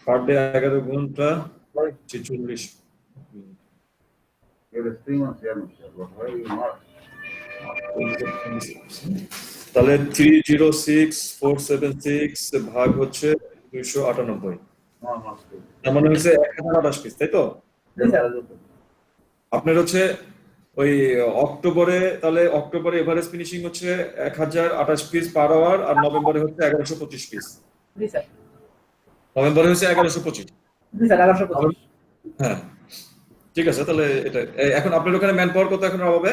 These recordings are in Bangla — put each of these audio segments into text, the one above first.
পার ডে 11 ঘন্টা 46 মিনিট। তাহলে 306476 ভাগ হচ্ছে 298, তার মানে হচ্ছে 1028 পিস, তাই তো? আপনার হচ্ছে ওই অক্টোবরে, তাহলে অক্টোবরে এভারেজ ফিনিশিং হচ্ছে 1028 পিস পার আওয়ার, আর নভেম্বরে হচ্ছে 1125 পিস। জি স্যার। নভেম্বরে হচ্ছে 1125। জি স্যার 1125। হ্যাঁ ঠিক আছে, তাহলে এটা এখন আপনার ওখানে ম্যান পাওয়ার কত এখন হবে?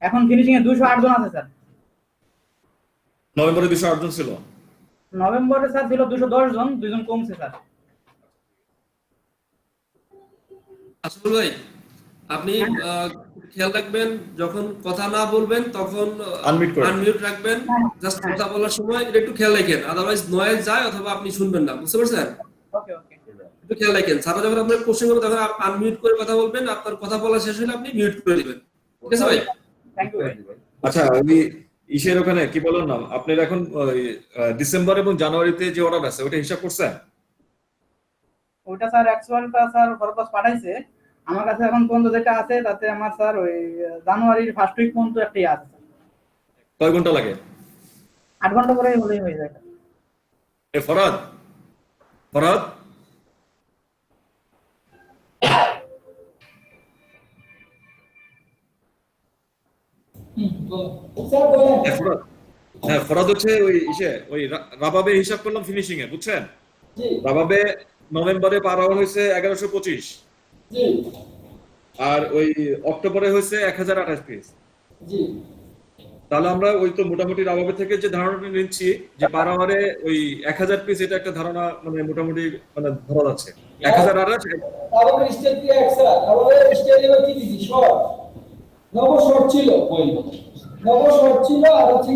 এখন ফিনিশিং এ 208 জন আছে স্যার। নভেম্বরে 208 জন ছিল। নভেম্বরে স্যার ছিল 210 জন, 2 জন কমছে স্যার। আসল ভাই আপনি খেয়াল রাখবেন, যখন কথা না বলবেন তখন আনমিউট রাখবেন। জাস্ট কথা বলার সময় এটা একটু খেয়াল রাখেন, আদারওয়াইজ নয়েজ যায় অথবা আপনি শুনবেন না, বুঝতে পারছেন? ওকে ওকে, একটু খেয়াল রাখেন। স্যার যখন আপনার কোশ্চেন করবে তখন আনমিউট করে কথা বলবেন, আপনার কথা বলা শেষ হলে আপনি মিউট করে দিবেন, ঠিক আছে ভাই? থ্যাংক ইউ ভাই। আচ্ছা, ওই ইসের ওখানে কি বলেন না, আপনার এখন ডিসেম্বর এবং জানুয়ারিতে যে অর্ডার আছে ওটা হিসাব করছেন? ওটা স্যার অ্যাকচুয়ালটা স্যার খরচ পাঠাইছে আমার কাছে, এখন পর্যন্ত যেটা আছে তাতে আমার স্যার ওই জানুয়ারির ফার্স্ট উইক পর্যন্ত একটাই আছে। কয় ঘন্টা লাগে? 8 ঘন্টা করে হলেই হয়ে যায়। এ ফরাদ, ফরাদ হ্যাঁ ফরাদ হচ্ছে ওই ইসে ওই রাবাবে হিসাব করলাম ফিনিশিং এ, বুঝছেন? রাবাবে নভেম্বরে পার আওয়ার হয়েছে 1125, আর ওই অক্টোবরে হয়েছে 1028 পিস। তাহলে আমরা ওই তো মোটামুটি রাবাবে থেকে যে ধারণাটা নিচ্ছি যে পার আওয়ারে ওই 1000 পিস, এটা একটা ধারণা মানে মোটামুটি মানে ধরা যাচ্ছে। 1028 আমাদের স্টেট কি এক্সট্রা আমাদের স্টেট এর কি দিছি শর্ট নব শর্ট ছিল, নব শর্ট ছিল, আর হচ্ছে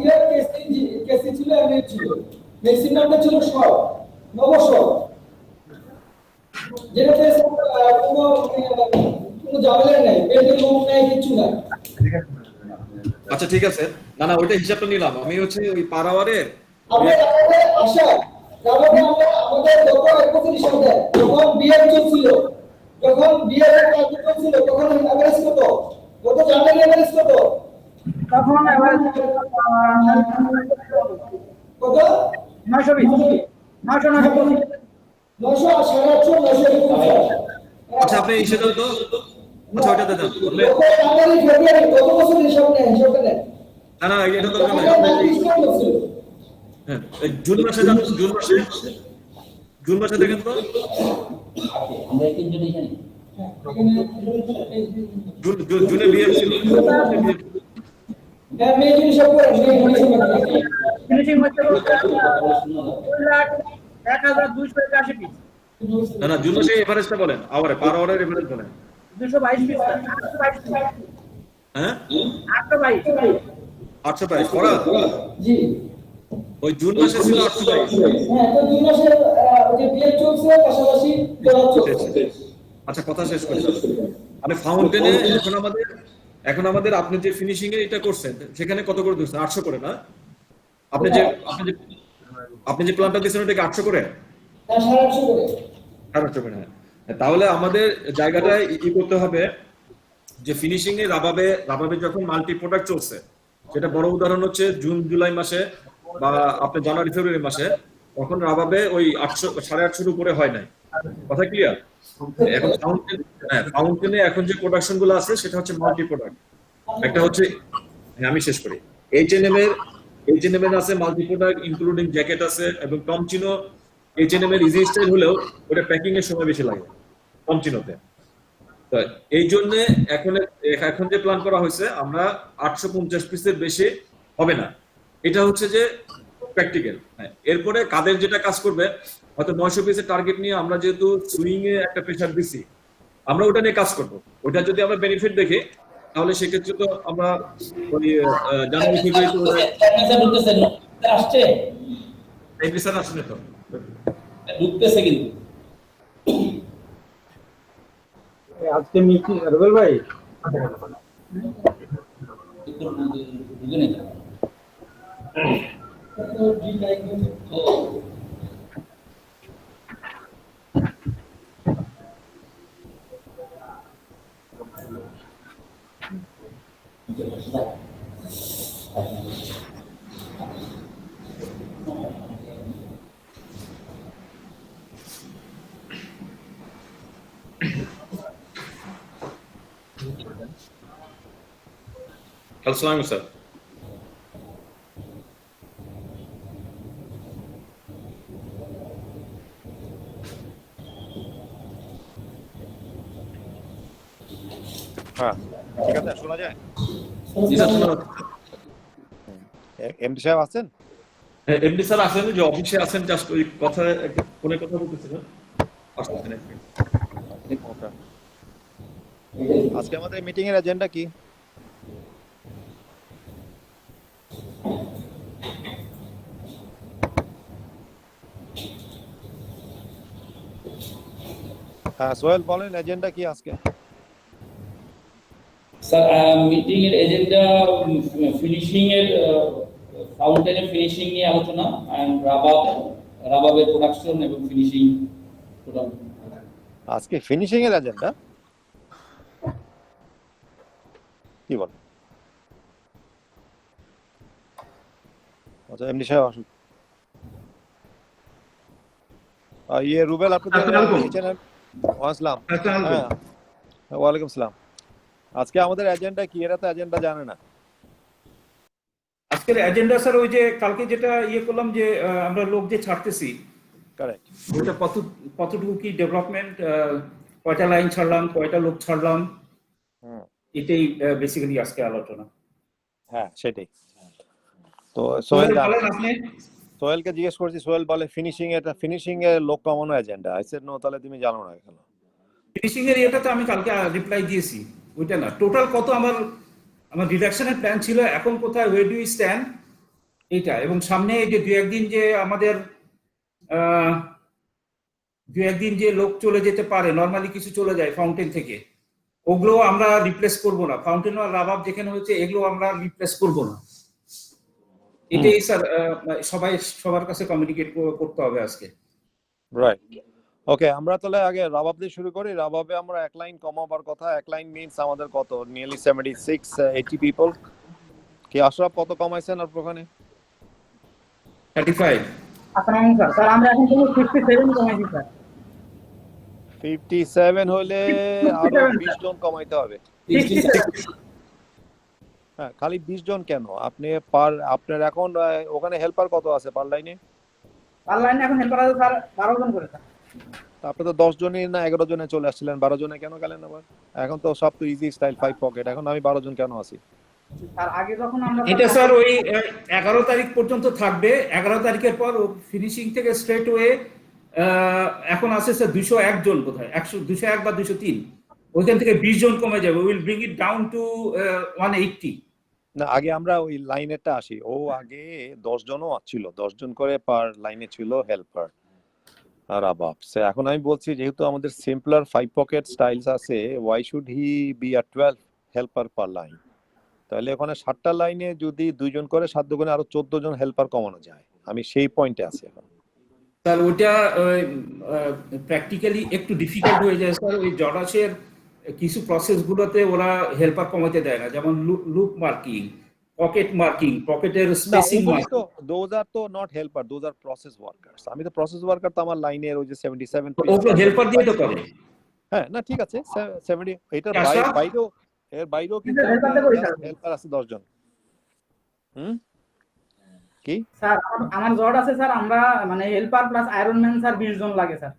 কেসি ছিল, এমএ ছিল, ম্যাক্সিমামটা ছিল শর্ট, নব শর্ট যেটাতে কোনো ঝামেলা নাই, বেল্টের মুভ নাই, কিছু নাই। আচ্ছা ঠিক আছে, না না ওইটা হিসাবটা নিলাম আমি, হচ্ছে ওই পার আওয়ারের আমরা আশা আমরা আমাদের গত এক বছর হিসাব দেয়, যখন বিএর চলছিল, যখন বিএর এর কাজ চলছিল তখন এভারেজ কত, গত জানুয়ারি এভারেজ কত, তখন এভারেজ কত 920 920 আচ্ছা আপনি এসে দাও তো, আচ্ছা ওইটাতে দাও বললে জানুয়ারি ফেব্রুয়ারি গত বছর হিসাব নেই, হিসাবটা নেই। না না এটা তো হ্যাঁ জুন মাসে যান, জুন মাসে দেখেন তো আমরা তিনজন এখানে জুনে বিয়ে ছিল, হ্যাঁ মে জুন হিসাব করে ফিনিশিং হচ্ছে 2,1280 পিস। না না জুন মাসে এভারেজটা বলেন, আওয়ারে পার আওয়ারের এভারেজ বলেন। 222 পিস 822 পিস। হ্যাঁ 822 822 করা জি ওই জুন মাসে ছিল 822। হ্যাঁ তো জুন মাসে যে বিয়ে চলছে পাশাপাশি জড়া চলছে। আচ্ছা কথা শেষ করি, মানে ফাউন্টেনে এখন আমাদের আপনি যে ফিনিশিং এ এটা করছেন সেখানে কত করে দিচ্ছেন? 800 করে না? আপনি যে প্ল্যানটা দিয়েছেন ওটাকে 800 করে? হ্যাঁ 850 করে। 800 করে, হ্যাঁ। তাহলে আমাদের জায়গাটায় করতে হবে যে ফিনিশিং এ রাবাবে যখন মাল্টি প্রোডাক্ট চলছে, সেটা বড় উদাহরণ হচ্ছে জুন জুলাই মাসে বা আপনার জানুয়ারি ফেব্রুয়ারি মাসে, তখন রাবাবে ওই 800 850 উপরে হয় নাই। কথা ক্লিয়ার? এখন ফাউন্টেনে এখন যে প্রোডাকশন গুলো আছে সেটা হচ্ছে মাল্টি প্রোডাক্ট। একটা হচ্ছে আমি শেষ করি, H&M এর আছে মাল্টি প্রোডাক্ট ইনক্লুডিং জ্যাকেট আছে, এবং টমচিনো H&M এর ইজি স্টাইল হলেও ওটা প্যাকিং এর সময় বেশি লাগে টমচিনোতে। তো এই জন্য এখন যে প্ল্যান করা হয়েছে আমরা 850 পিসের বেশি হবে না, এটা হচ্ছে যে প্র্যাকটিক্যাল। এরপরে কাদের যেটা কাজ করবে, হয়তো 900 পিসের টার্গেট নিয়ে আমরা যেহেতু সুইং এ একটা প্রেসার দিছি, আমরা ওটা নিয়ে কাজ করব। ওটা যদি আমরা বেনিফিট দেখি তাহলে সেক্ষেত্রে তো আমরা ওই জানুয়ারি ফেব্রুয়ারিতে আসছে এই পিসার আসলে তো ঢুকতেছে কিন্তু আজকে মিটিং রুবেল ভাই আসসালামু আলাইকুম স্যার। হ্যাঁ ঠিক আছে, শোনা যায়? জি স্যার, শোনা যাচ্ছে। এমডি সাহেব আছেন? এমডি স্যার আছেন, যে অফিসে আছেন, জাস্ট ওই কথা ফোনে কথা বলতেছিলেন। আসতেছেন এক মিনিট। ওকে। আজকে আমাদের মিটিং এর এজেন্ডা কি? হ্যাঁ সোহেল বলেন, এজেন্ডা কি আজকে? স্যার মিটিং এর এজেন্ডা ফিনিশিং এর ফাউন্টেনের ফিনিশিং নিয়ে আলোচনা এন্ড রাবাবের প্রোডাকশন এবং ফিনিশিং টোটাল। আজকে ফিনিশিং এর এজেন্ডা কি বল? আচ্ছা এমডি সাহেব আসুন। ये रूबेल আপনাদের চ্যানেল। আসসালাম। হ্যাঁ ওয়ালাইকুম আসসালাম। আজকে আমাদের এজেন্ডা কি? এরা তো এজেন্ডা জানে না। আজকের এজেন্ডা স্যার ওই যে কালকে যেটা করলাম যে আমরা লোক যে ছাড়তেছি, কারেক্ট। ওটা কতটুকু কি ডেভেলপমেন্ট, কয়টা লাইন ছাড়লাম, কয়টা লোক ছাড়লাম, এটাই বেসিক্যালি আজকে আলোচনা। হ্যাঁ সেটাই। তো সোহেল বলেন আপনি। সোহেলকে জিজ্ঞেস করছি, সোহেল বলে ফিনিশিং এর লোক কমানো এজেন্ডা। আই সেড নো, তাহলে তুমি জানো না কেন? ফিনিশিং এর এটাতে আমি কালকে রিপ্লাই দিয়েছি, ওইটা না। টোটাল কত আমার রিডাকশনের প্ল্যান ছিল, এখন কোথায়, ওয়ে ডু স্ট্যান্ড, এইটা। এবং সামনে এই যে দু একদিন যে আমাদের যে লোক চলে যেতে পারে, নর্মালি কিছু চলে যায় ফাউন্টেন থেকে, ওগুলো আমরা রিপ্লেস করব না। ফাউন্টেন আর রাবাব যেখানে হয়েছে এগুলো আমরা রিপ্লেস করব না। এটাই স্যার সবার কাছে কমিউনিকেট করতে হবে আজকে। রাইট। ওকে, আমরা তাহলে আগে রাবাব দিয়ে শুরু করি। রাবাবে আমরা এক লাইন কমাবার কথা। এক লাইন মিন্স আমাদের কত, নিয়ারলি 76-80 পিপল। কি আশরাফ কত কমাইছেন আর ওখানে? 35। আসসালামু স্যার। স্যার আমরা এখন কোনো 67 কমাইছি স্যার। 57 হলে আরো 20 জন কমাইতে হবে। 67 হ্যাঁ, খালি 20 জন কেন? আপনার এখন ওখানে হেল্পার কত আছে পার লাইনে? পার লাইনে এখন হেল্পার আছে স্যার 12 জন করে স্যার। আপনি তো 10 জনই না 11 জনে চলে আসছিলেন, 12 জনে কেন গেলেন আবার? এখন তো সব তো ইজি স্টাইল 5 পকেট, এখন আমি 12 জন কেন আছি? স্যার আগে যখন আমরা এটা স্যার ওই 11 তারিখ পর্যন্ত থাকবে। 11 তারিখের পর ফিনিশিং থেকে স্ট্রেট ওয়ে এখন আছে স্যার 201 জন, বোধহয় 201 বা 203, ওইখান থেকে 20 জন কমে যাবে। Will bring it down to 180। না, আগে আমরা ওই লাইনেরটা আসি। ও আগে 10 জনও ছিল, 10 জন করে পার লাইনে ছিল হেল্পার আর আবাব। এখন আমি বলছি যেহেতু আমাদের সিম্পলার 5 পকেট স্টাইলস আছে, why should he be a 12 helper per line? তাহলে ওখানে 7টা লাইনে যদি 2 জন করে 7 দুগুণে আরো 14 জন হেল্পার কমানো যায়। আমি সেই পয়েন্টে আছি এখন। স্যার ওটা প্র্যাকটিক্যালি একটু ডিফিকাল্ট হয়ে যায় স্যার। ওই জডাসের কিছু প্রসেসগুলোতে ওরা হেল্পার কমাতে দেয় না, যেমন লুপ মার্কিং, পকেট মার্কিং, পকেটের স্পেসিং মার্কিং। দোজ আর তো not helper, those are process workers. আমি তো প্রসেস ওয়ার্কার, তো আমার লাইনের ওই যে 77 ওগুলো হেল্পার দিয়ে তো করে। হ্যাঁ না ঠিক আছে, 70 এটার বাইরেও, এর বাইরেও কিন্তু হেল্পার আছে 10 জন। কি স্যার আমার জড আছে স্যার, আমরা মানে helper plus iron man sir 20 জন লাগে স্যার।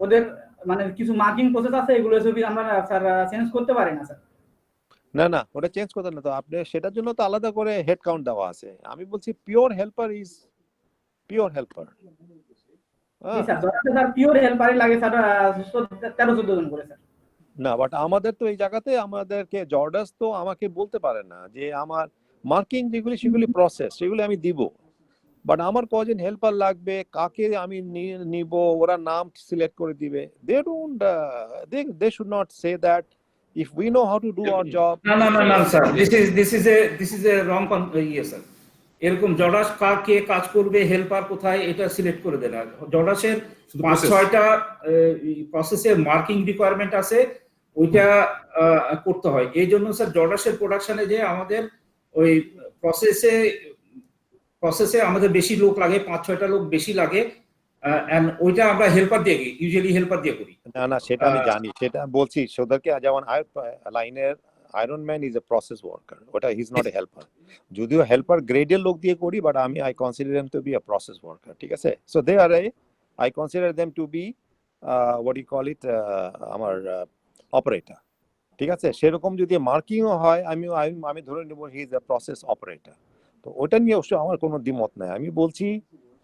ওদের মানে কিছু মার্কিং প্রসেস আছে, এগুলো সবই আমরা স্যার চেঞ্জ করতে পারি না স্যার। না ওটা চেঞ্জ করতে না তো, আপনি সেটার জন্য তো আলাদা করে হেড কাউন্ট দেওয়া আছে। আমি বলছি pure helper is pure helper. জি স্যার, জডাসে স্যার পিওর হেল্পারই লাগে স্যার 13-14 জন করে স্যার। না বাট আমাদের তো এই জায়গাতে আমাদেরকে জর্ডাস তো আমাকে বলতে পারে না যে আমার মার্কিং যেগুলি সেগুলি প্রসেস সেগুলি আমি দিব, বাট আমার কজন হেল্পার লাগবে, কাকে আমি নিব, ওরা নাম সিলেক্ট করে দিবে। They don't they should not say that if we know how to do our job. না sir, this is a wrong sir. এরকম জডাস কাকে কাজ করবে, হেল্পার কোথায়, এটা সিলেক্ট করে দেয় না। জডাসের 5-6টা প্রসেসের মার্কিং রিকোয়ারমেন্ট আছে, ওইটা করতে হয়। এই জন্য স্যার জডাসের প্রোডাকশনে যে আমাদের ওই প্রসেসে আমাদের বেশি লোক লাগে, 5-6টা লোক বেশি লাগে। and ওইটা আমরা হেল্পার দিয়ে ইউজুয়ালি হেল্পার দিয়ে করি। না না সেটা আমি জানি, সেটা বলছি সোদাকে, যেমন লাইনের iron man is a process worker, ওটা he is not a helper. যদিও হেল্পার গ্রেডের লোক দিয়ে করি, বাট আমি I consider them to be a process worker, ঠিক আছে? So they are I consider them to be what you call it আমার অপারেটর, ঠিক আছে? সেরকম যদি মার্কিংও হয় আমি ধরে নেব he is a process operator. তো ওটা নিয়ে অবশ্য আমার কোনো দ্বিমত নাই। আমি বলছি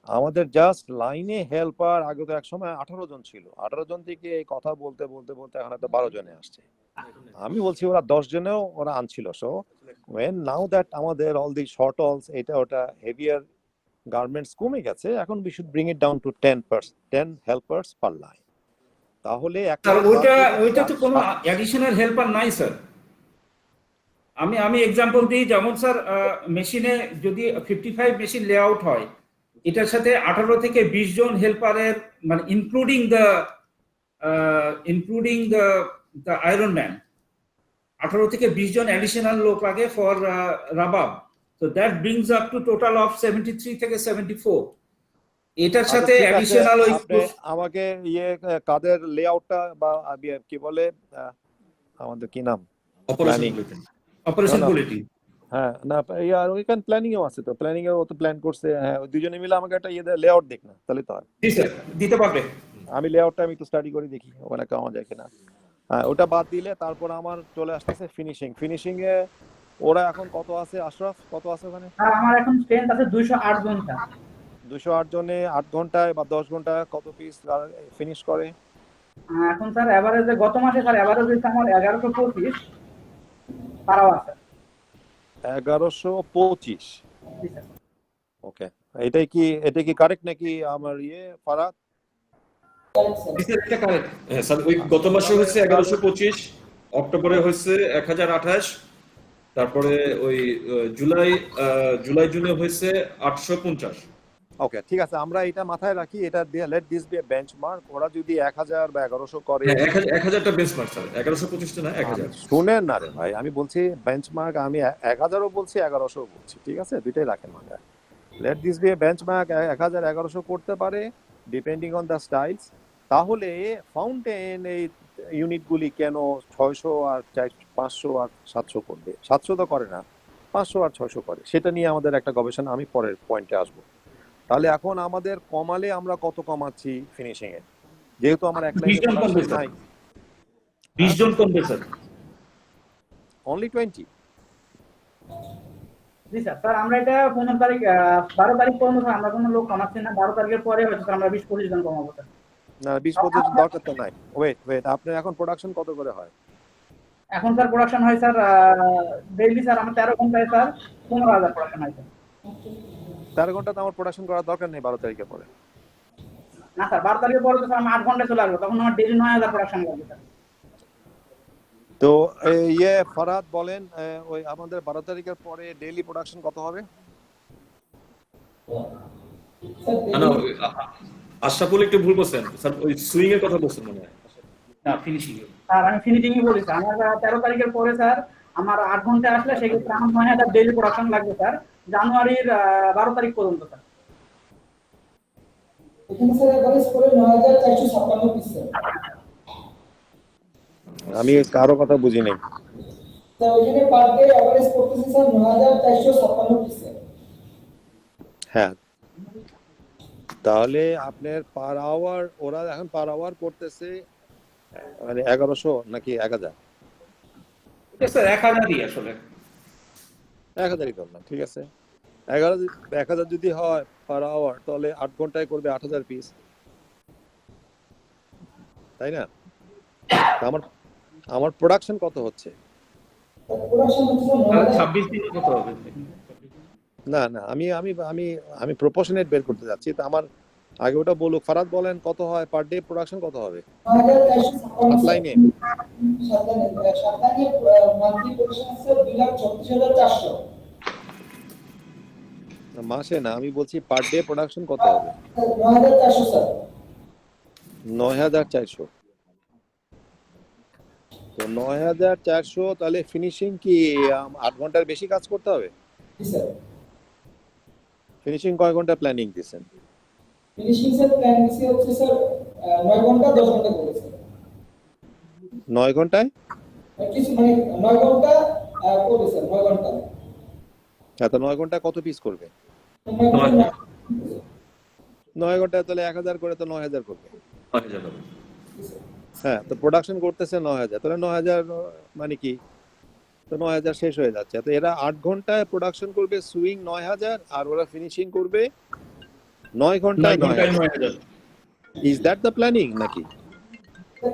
আমাদের জাস্ট লাইনে হেল্পার আগে তো এক সময় 18 জন ছিল, 18 জন থেকে এই কথা বলতে বলতে বলতে এখন তো 12 জনে আসছে। আমি বলছি ওরা 10 জনেও ওরা আনছিল। সো ওয়েন নাও দ্যাট আমাদের অল দি শর্ট অলস এটা ওটা হেভিয়ার গার্মেন্টস কমে গেছে, এখন we should bring it down to 10 helpers per line. তাহলে স্যার ওইটা তো কোনো অ্যাডিশনাল হেল্পার নাই স্যার। আমি এক্সাম্পল দিই, যেমন স্যার মেশিনে যদি 55 মেশিন লেআউট হয়, এটার সাথে 18 থেকে 20 জন হেল্পারের মানে ইনক্লুডিং দ্য আয়রন ম্যান 18 থেকে 20 জন অ্যাডিশনাল লোক লাগে for rabab. So that brings up to total of 73 থেকে 74। এটার সাথে অ্যাডিশনাল ওই আমাকে কাদের লেআউটটা বা কি বলে আমাদের কি নাম অপারেশন কোয়ালিটি। হ্যাঁ না ইয়ার ওইখান প্ল্যানিং এও আছে, তো প্ল্যানিং এও তো প্ল্যান করছে। হ্যাঁ ওই দুজনে মিলে আমাকে একটা লেআউট দেখ না, তাহলে তো হয়। জি স্যার দিতে পারবে। আমি লেআউটটা আমি একটু স্টাডি করে দেখি ওখানে কেমন যায় কিনা। হ্যাঁ ওটা বাদ দিলে তারপর আমার চলে আসতেছে ফিনিশিং এ ওরা এখন কত আছে? আশরাফ কত আছে ওখানে? আমার এখন স্ট্রেন্থ আছে 208 জন স্যার। 208 জনে 8 ঘন্টায় বা 10 ঘন্টায় কত পিস ফিনিশ করে? এখন স্যার এভারেজে গত মাসে স্যার এভারেজ হইছে আমার 1125 পার আওয়ার স্যার। 1125। জি স্যার। ওকে, এটা কি কারেক্ট নাকি আমার ফারাদ? এটা কারেক্ট। হ্যাঁ স্যার, ওই গত মাসে হচ্ছে 1125, অক্টোবরে হচ্ছে 1028, তারপরে ওই জুলাই জুনে হয়েছে 850। ওকে ঠিক আছে, আমরা এটা মাথায় রাখি, এটা let this be a benchmark. ওরা যদি 1000 বা 1100 করে, হ্যাঁ 1000টা বেঞ্চমার্ক স্যার, 1125 টা না 1000। শুনেন না রে ভাই, আমি বলছি বেঞ্চমার্ক, আমি 1000ও বলছি 1100ও বলছি, ঠিক আছে? দুইটাই রাখেন মাথায়। Let this be a benchmark, 1000 1100 করতে পারে ডিপেন্ডিং অন দ্য স্টাইলস। তাহলে ফাউন্টেন এই ইউনিটগুলি কেন 600 আর 500 আর 700 করবে? 700 তো করে না, 500 আর 600 করে। সেটা নিয়ে আমাদের একটা গবেষণা, আমি পরের পয়েন্টে আসবো। তাহলে এখন আমাদের কমালে আমরা কত কমাচ্ছি ফিনিশিং এ? যেহেতু আমার এক লাইনে 20 জন কমবে স্যার। অনলি 20? জি স্যার। স্যার আমরা এটা 15 তারিখ 12 তারিখ পর্যন্ত আমরা কোনো লোক কমাচ্ছি না। 12 তারিখের পরে হয়তো স্যার আমরা 20-25 জন কমাবো স্যার। না 20-25 দরকার তো নাই। ওয়েট আপনার এখন প্রোডাকশন কত করে হয়? এখন স্যার প্রোডাকশন হয় স্যার ডেইলি স্যার আমার 13 ঘন্টায় স্যার 15000 প্রোডাকশন হয় স্যার। 13 ঘন্টা তো আমার প্রোডাকশন করার দরকার নেই 12 তারিখের পরে। না স্যার 12 তারিখের পরে তো স্যার আমি 8 ঘন্টা চলে আসবো, তখন আমার ডেইলি 9000 প্রোডাকশন লাগবে স্যার। তো ফারাদ বলেন, ওই আমাদের 12 তারিখের পরে ডেইলি প্রোডাকশন কত হবে? না আশরাফুল একটু ভুল বলছেন স্যার, ওই সুইং এর কথা বলছেন মনে হয়। না ফিনিশিং। স্যার আমি ফিনিশিংই বলি স্যার, আমার 13 তারিখের পরে স্যার আমার 8 ঘন্টা আসলে সেক্ষেত্রে আমার 9000 ডেইলি প্রোডাকশন লাগবে স্যার জানুয়ারির 12 তারিখ পর্যন্ত স্যার। এখানে স্যার এভারেজ করে 9456 পিস স্যার। আমি কারো কথা বুঝি নাই স্যার। ওইখানে পার ডে এভারেজ করতেছে স্যার 9456 পিস স্যার। হ্যাঁ, তাহলে আপনার পার আওয়ার, ওরা এখন পার আওয়ার করতেছে মানে 1100 নাকি 1000? এটা স্যার 1000ই আসলে। 1000ই ধরলাম, ঠিক আছে। 1000 যদি হয় পার আওয়ার, তাহলে 8 ঘন্টায় করবে 8000 পিস, তাই না? আমার প্রোডাকশন কত হচ্ছে? প্রোডাকশন হচ্ছে 26 দিনে কত হবে? না আমি আমি আমি আমি প্রপোর্শনেট বের করতে যাচ্ছি। তো আমার আগে ওটা বলুক। ফারাদ বলেন কত হয় পার ডে প্রোডাকশন, কত হবে 9456 লাইনে? সাতলাইনে মান্থলি প্রোডাকশন আছে 2,34,400 মাসে না, আমি বলছি পার ডে প্রোডাকশন কত হবে? 9400 স্যার। 9400। তো 9400, তাহলে ফিনিশিং কি 8 ঘন্টার বেশি কাজ করতে হবে? জি স্যার। ফিনিশিং কয় ঘন্টা প্ল্যানিং দিয়েছেন? ফিনিশিং স্যার প্ল্যান দিছি হচ্ছে স্যার 9 ঘন্টা 10 ঘন্টা করে স্যার 9 ঘন্টায় কিছু মানে 9 ঘন্টা করবে স্যার 9 ঘন্টা এত 9 ঘন্টায় কত পিস করবে? 9 ঘন্টা 9 ঘন্টায় তাহলে 1000 করে তো 9000 করবে। 5000 হবে। হ্যাঁ, তো প্রোডাকশন করতেছে 9000, তাহলে 9000 মানে কি, তো 9000 শেষ হয়ে যাচ্ছে। তো এরা 8 ঘন্টায় প্রোডাকশন করবে সুইং 9000, আর ওরা ফিনিশিং করবে 9 ঘন্টায় 9000। ইজ দ্যাট দ্য প্ল্যানিং নাকি?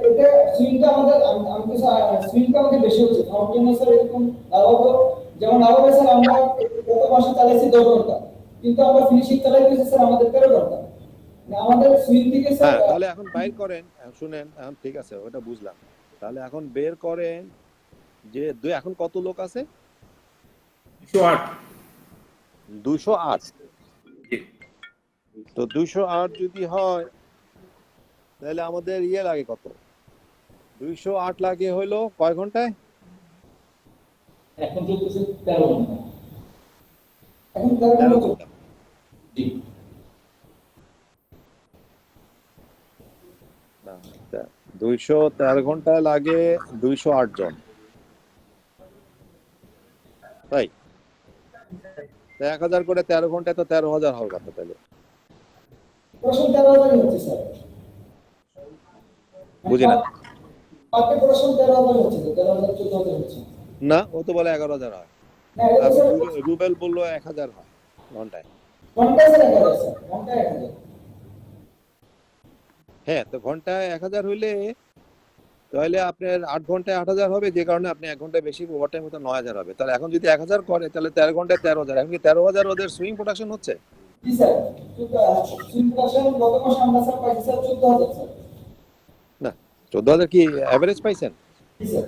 এটা সুইংটা আমাদের আমি তো সুইংটা আমাদের বেশি হচ্ছে ফাউন্টেনে স্যার এরকম লাভ যেমন লাভ স্যার আমরা গত মাসে চালাইছি 10 ঘন্টা কিন্তু আমরা ফিনিশিং চালাইতেছি স্যার আমাদের 13 ঘন্টা মানে আমাদের সুইং থেকে স্যার হ্যাঁ, তাহলে এখন বাইর করেন, শুনেন, এখন ঠিক আছে, ওটা বুঝলাম। তাহলে এখন বের করেন যে এখন কত লোক আছে? 208 208। তো 208 যদি হয় তাহলে আমাদের ইয়ে লাগে কত? 208 লাগে হইলো কয় ঘন্টায়? এখন চলতেছে 13 ঘন্টা। এখন 13 ঘন্টা। জি। না, 213 ঘন্টায় লাগে 208 জন, তাই? 1000 করে 13 ঘন্টায় তো 13000 হওয়ার কথা তাহলে। প্রশ্ন 13,000 হচ্ছে স্যার বুঝি না। পাকে প্রশ্ন 13,000 হচ্ছে 13,000 14,000 হচ্ছে না, ও তো বলে 11000 হয়। না এটা আর স্যার রুবেল বললো 1000 হয় ঘন্টায়। ঘন্টায় স্যার 1000 স্যার ঘন্টায় 1000 হ্যাঁ, তো ঘন্টায় 1000 হইলে তাহলে আপনার 8 ঘন্টায় 8000 হবে, যে কারণে আপনি 1 ঘন্টায় বেশি ওভারটাইম হতে 9000 হবে। তাহলে এখন যদি 1000 করে তাহলে 13 ঘন্টায় 13000। এখন কি 13000 ওদের সুইং প্রোডাকশন হচ্ছে? জি স্যার সুইং প্রশ্ন গত মাসে আমরা স্যার পাইছি স্যার 14,000 স্যার না, 14000 কি এভারেজ পাইছেন? জি স্যার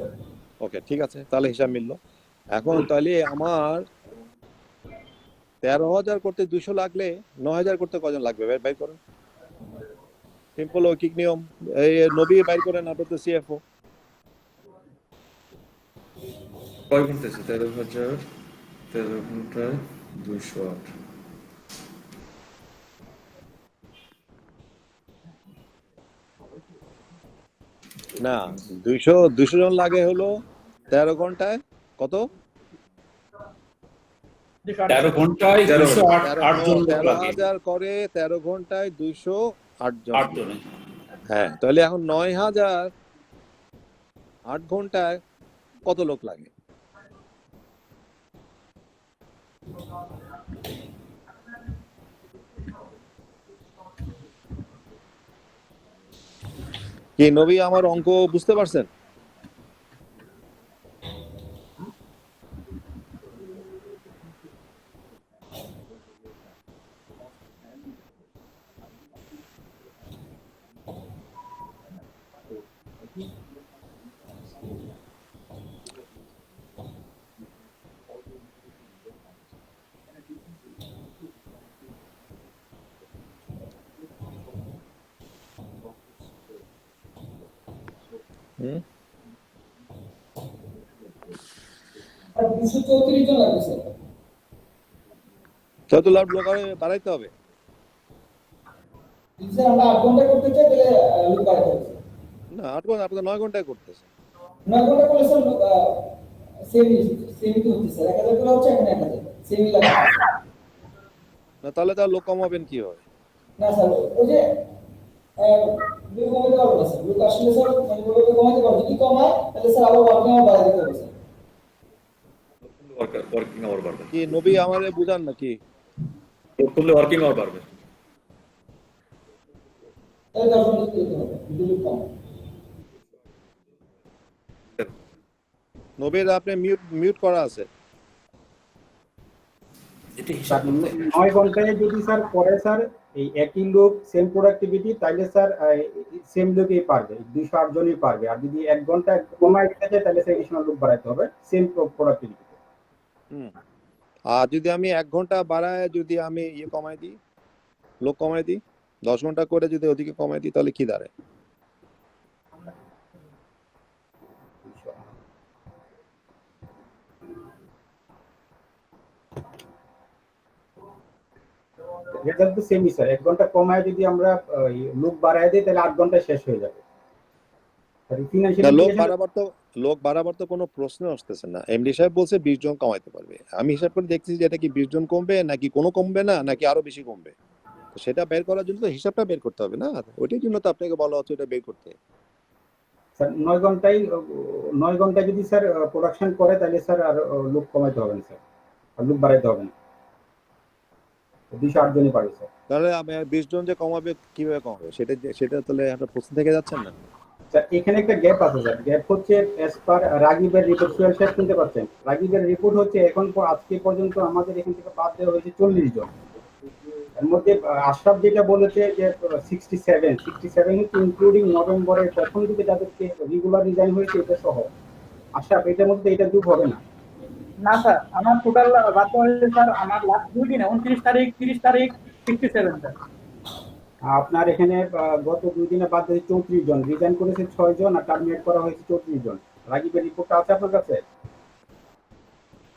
ওকে, ঠিক আছে, তাহলে হিসাব মিললো। এখন তাহলে আমার 13000 করতে 200 লাগলে 9000 করতে কজন লাগবে বাইর করেন। সিম্পল ঐকিক নিয়ম। এই নবী বাইর করেন, আপনার তো সিএফও। কয় ঘন্টা আছে? 13000 13 ঘন্টায় 208। না, 200 জন লাগে হলো 13 ঘন্টায় কত? 13 ঘন্টায় 208 জন লোক লাগে। 13000 করে 13 ঘন্টায় 208 জন। 8 জনে। হ্যাঁ, তাহলে এখন 9000 8 ঘন্টায় কত লোক লাগে? কি নবী আমার অঙ্ক বুঝতে পারছেন? হুম, আর 234 জন লাগবে স্যার যত লাভ লোক বাড়াইতে হবে। যদি স্যার আমরা 8 ঘন্টা করতে চাই তাহলে লোক বাড়াতে হবে না, 8 ঘন্টা, আপনার 9 ঘন্টায় করতেছে। 9 ঘন্টা করলে স্যার সেমি তো হচ্ছে স্যার 1000 করে হচ্ছে এখন 1000 সেমি লাগবে না, তাহলে তার লোক কমাবেন কি হয়? না স্যার ওই যে লোক কমাতে পারবো না স্যার লোক আসলে স্যার মানে লোক কমাতে পারবো যদি কমায় তাহলে স্যার আবার ওয়ার্কিং আওয়ার বাড়াতে হবে স্যার ওয়ার্কিং আওয়ার বাড়বে। কি নবী আমারে বুঝান নাকি? লোক করলে ওয়ার্কিং আওয়ার বাড়বে। তাহলে 10 ঘন্টা দিতে হবে যদি লোক কম নবীর আপনি মিউট করা আছে। এটা হিসাব করতে হবে। 9 ঘন্টায় যদি স্যার করে স্যার এই একই লোক সেম প্রোডাক্টিভিটি, তাইলে স্যার সেম লোকই পারবে, 208 জনই পারবে। আর যদি 1 ঘন্টা কমায় দিতে চায় তাহলে স্যার এডিশনাল লোক বাড়াইতে হবে সেম প্রোডাক্টিভিটি। আর যদি আমি 1 ঘন্টা বাড়ায় যদি আমি কমাই দিই, লোক কমাই দিই, 10 ঘন্টা করে যদি ওদিকে কমাই দিই, তাহলে কি দাঁড়ায়? রেজাল্ট তো সেমই স্যার, 1 ঘন্টা কমায় যদি আমরা লোক বাড়ায় দিই তাহলে 8 ঘন্টায় শেষ হয়ে যাবে। না, লোক বাড়াবার তো কোনো প্রশ্ন আসতেছে না। এমডি সাহেব বলছে 20 জন কমাইতে পারবে। আমি হিসাব করে দেখতেছি যে এটা কি 20 জন কমবে নাকি কোনো কমবে না নাকি আরো বেশি কমবে। তো সেটা বের করার জন্য তো হিসাবটা বের করতে হবে না, ওইটার জন্য তো আপনাকে বলা হচ্ছে এটা বের করতে। স্যার 9 ঘন্টায় যদি স্যার প্রোডাকশন করে তাহলে স্যার আর লোক কমাইতে হবে না স্যার, আর লোক বাড়াইতে হবে না, 208 জনই পারবে স্যার। তাহলে 20 জন যে কমাবে কিভাবে কমাবে সেটা তাহলে একটা প্রশ্ন থেকে যাচ্ছেন না? স্যার এখানে একটা গ্যাপ আছে স্যার, গ্যাপ হচ্ছে অ্যাজ পার রাগিবের রিপোর্ট। সোহেল সাহেব শুনতে পাচ্ছেন? রাগিবের রিপোর্ট হচ্ছে আজকে পর্যন্ত আমাদের এখান থেকে বাদ দেওয়া হয়েছে 40 জন। এর মধ্যে আশরাফ যেটা বলেছে যে 67 হচ্ছে ইনক্লুডিং নভেম্বরের প্রথম দিকে যাদেরকে রেগুলার রিজাইন হয়েছে এটা সহ। আশরাফ এটার মধ্যে এটা যোগ হবে না? না স্যার, আমার টোটাল বাদ দেওয়া হয়েছে স্যার আমার লাস্ট 2 দিনে 29 তারিখ 30 তারিখ 67 স্যার। আপনার এখানে গত 2 দিনে বাদ দিয়েছে 34 জন, রিজাইন করেছে 6 জন আর টার্মিনেট করা হয়েছে 34 জন। রাগিবের রিপোর্টটা আছে আপনার কাছে?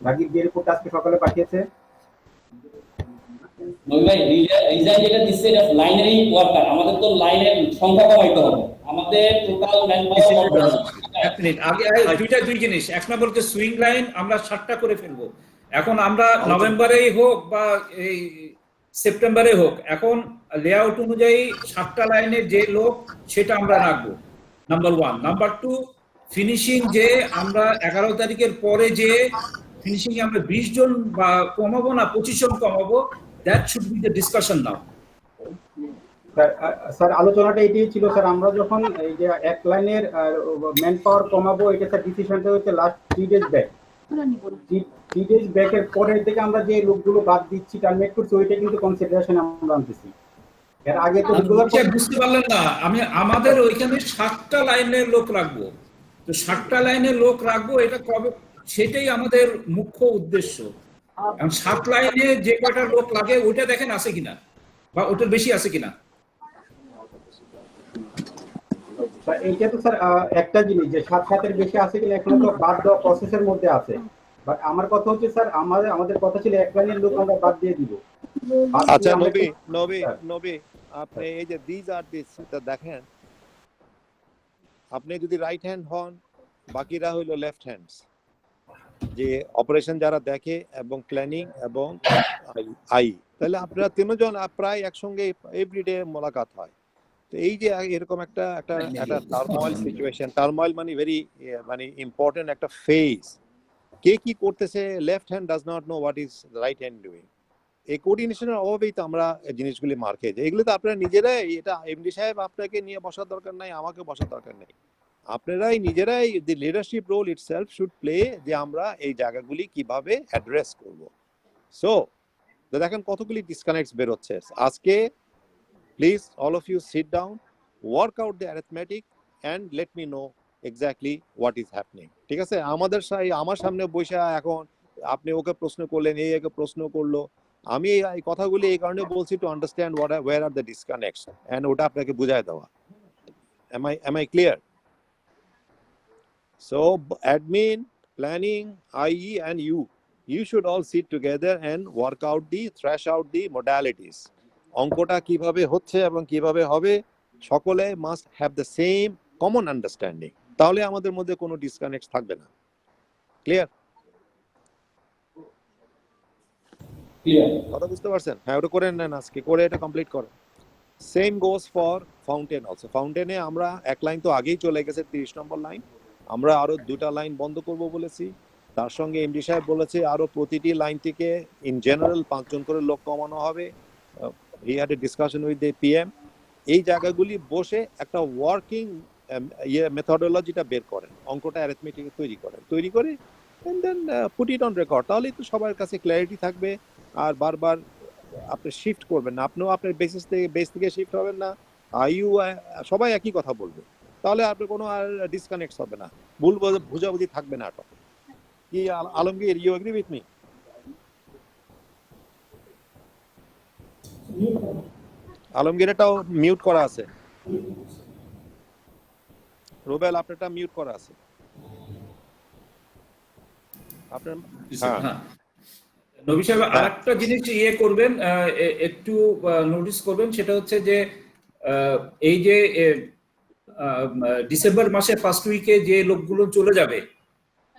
রাগিব যে রিপোর্টটা আজকে সকালে পাঠিয়েছে। ভাই রিজাইন যেটা দিচ্ছে এটা লাইনেরই ওয়ার্কার, আমাদের তো লাইনের সংখ্যা কমাইতে হবে, আমাদের টোটাল ম্যানপাওয়ার। এক মিনিট, আগে দুই জিনিস। এক নম্বর হচ্ছে সুইং লাইন আমরা 7টা করে ফেলবো। এখন আমরা নভেম্বরেই হোক বা এই সেপ্টেম্বরে হোক, এখন লেআউট অনুযায়ী 7টা লাইনে যে লোক সেটা আমরা রাখবো, নাম্বার 1। নাম্বার 2, ফিনিশিং যে আমরা 11 তারিখের পরে যে ফিনিশিং এ আমরা 20 জন বা কমাবো না 25 জন কমাবো, that should be the discussion now. Sir আলোচনাটা এটাই ছিল স্যার, আমরা যখন এই যে এক লাইনের ম্যান পাওয়ার কমাবো এটা স্যার ডিসিশনটা হচ্ছে লাস্ট 3 ডেজ ব্যাক। 3 ডেজ ব্যাকের পরের থেকে আমরা যে লোকগুলো বাদ দিচ্ছি টার্মিনেট করছি ওইটা কিন্তু কনসিডারেশন আমরা আনতেছি। এর আগে তো রেগুলার বুঝতে পারলেন না, আমাদের ওইখানে 7টা লাইনের লোক রাখবো। তো 7টা লাইনের লোক রাখবো, এটা কবে, সেটাই আমাদের মুখ্য উদ্দেশ্য। 7 লাইনে যে কয়টা লোক লাগে ওইটা দেখেন আছে কিনা বা ওটার বেশি আছে কিনা। এইটা তো স্যার একটা জিনিস যে 7-7 এর বেশি আছে কিনা এখনো তো বাদ দেওয়া প্রসেসের মধ্যে আছে। বাট আমার কথা হচ্ছে স্যার আমাদের কথা ছিল এক লাইনের লোক আমরা বাদ দিয়ে দিব। আচ্ছা নবী আপনি এই যে দিস আর দিস দেখেন, আপনি যদি রাইট হ্যান্ড হন বাকিরা হইলো লেফট হ্যান্ডস, যে অপারেশন যারা দেখে এবং প্ল্যানিং এবং আই, তাহলে আপনারা তিনজন প্রায় একসঙ্গে এভরিডে মোলাকাত হয়। তো এই যে এরকম একটা টার্মোইল সিচুয়েশন, টার্মোইল মানে ভেরি মানে ইম্পর্টেন্ট একটা ফেজ, কে কি করতেছে, left hand does not know what is right hand doing. এই কোঅর্ডিনেশনের অভাবেই তো আমরা জিনিসগুলি মার খেয়ে যাই। এগুলো তো আপনারা নিজেরাই, এটা এমডি সাহেব আপনাকে নিয়ে বসার দরকার নাই, আমাকে বসার দরকার নেই, আপনারাই নিজেরাই the leadership role itself should play, যে আমরা এই জায়গাগুলি কিভাবে অ্যাড্রেস করব। সো দেখেন কতগুলি ডিসকানেক্টস বের হচ্ছে আজকে। Please all of you sit down, work out the arithmetic and let me know exactly what is happening. ঠিক আছে? আমার সামনে বসে এখন আপনি ওকে প্রশ্ন করলেন, এই একে প্রশ্ন করলো, আমি এই কথাগুলি এই কারণে বলছি to understand where are the disconnects and ওটা আপনাকে বুঝায় দেওয়া। am I clear? So admin, planning, IE and you should all sit together and work out thrash out the modalities. অঙ্কটা কিভাবে হচ্ছে এবং কিভাবে হবে সকলে must have the same common understanding, তাহলে আমাদের মধ্যে কোনো ডিসকানেক্ট থাকবে না। ক্লিয়ার? কথা বুঝতে পারছেন? হ্যাঁ, ওটা করে নেন, আজকে করে এটা কমপ্লিট করেন। Same goes for fountain also. ফাউন্টেনে আমরা এক লাইন তো আগেই চলে গেছে, 30 নম্বর লাইন, আমরা আরো 2টা লাইন বন্ধ করব বলেছি। তার সঙ্গে এমডি সাহেব বলেছে আরো প্রতিটি লাইন থেকে ইন জেনারেল 5 জন করে লোক কমানো হবে। He had a discussion with the PM. এই জায়গাগুলি বসে একটা ওয়ার্কিং মেথডোলজিটা বের করেন, অঙ্কটা অ্যারিথমেটিক তৈরি করে and then put it on record, তাহলেই তো সবার কাছে ক্ল্যারিটি থাকবে। আর বারবার আপনি শিফট করবেন না, আপনিও আপনার বেস থেকে শিফট হবেন না, আইইউ সবাই একই কথা বলবে, তাহলে আপনার কোনো আর ডিসকানেক্ট হবে না, ভুল বুঝাবুঝি থাকবে না। কি Alamgir, you agree with me? Alamgir এটাও মিউট করা আছে, রুবেল আপনারটা মিউট করা আছে আপনার। হ্যাঁ নবী সাহেব আরেকটা জিনিস করবেন, একটু নোটিস করবেন, সেটা হচ্ছে যে এই যে ডিসেম্বর মাসে ফার্স্ট উইকে যে লোকগুলো চলে যাবে,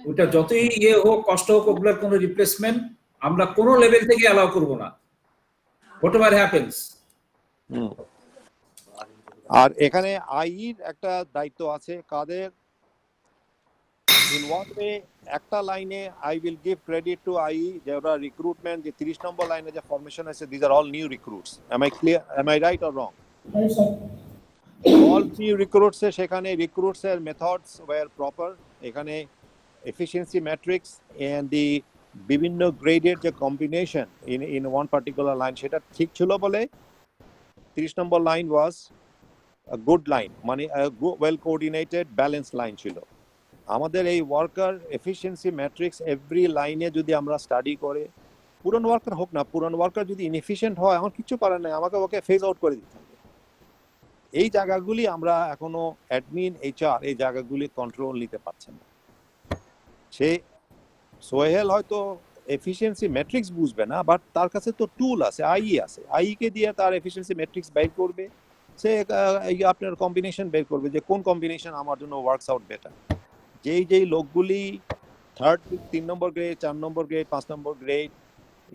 ওটা যতই হোক, কষ্ট হোক, ওগুলোর কোনো রিপ্লেসমেন্ট আমরা কোনো লেভেল থেকে অ্যালাউ করব না, হোয়াটএভার হ্যাপেন্স। আর এখানে আইর একটা দায়িত্ব আছে কাদের, ইন হোয়াট ওয়ে, একটা লাইনে I will give credit to I, যে ওরা রিক্রুটমেন্ট, যে 30 নম্বর লাইনে যে ফরমেশন আছে, these are all new recruits, am I clear, am I right or wrong? Right, sir. All new recruits এ সেখানে রিক্রুটস এর মেথডস ওয়্যার প্রপার, এখানে এফিসিয়েন্সি ম্যাট্রিক্স এন্ড দি বিভিন্ন গ্রেডের যে combination in one particular line, সেটা ঠিক ছিল বলে 30 number line was a good line, মানে well coordinated balanced line ছিল। আমাদের এই ওয়ার্কার এফিসিয়েন্সি ম্যাট্রিক্স এভরি লাইনে যদি আমরা স্টাডি করে, পুরন ওয়ার্কার হোক না, পুরন ওয়ার্কার যদি ইনএফিশিয়েন্ট হয়, আমার কিছু করার নাই, আমাকে ওকে ফেজ আউট করে দিতে হবে। এই জায়গাগুলি আমরা এখনো অ্যাডমিন, এইচআর এই জায়গাগুলি কন্ট্রোল নিতে পারছে না। সে সোহেল হয়তো এফিসিয়েন্সি ম্যাট্রিক্স বুঝবে না, বাট তার কাছে তো টুল আছে, আই আছে, আই কে দিয়ে তার এফিসিয়েন্সি ম্যাট্রিক্স বের করবে, সে আপনার কম্বিনেশন বের করবে যে কোন কম্বিনেশন আমার জন্য ওয়ার্কস আউট বেটার। যেই লোকগুলি 3 number grade, 4 number grade, 5 number grade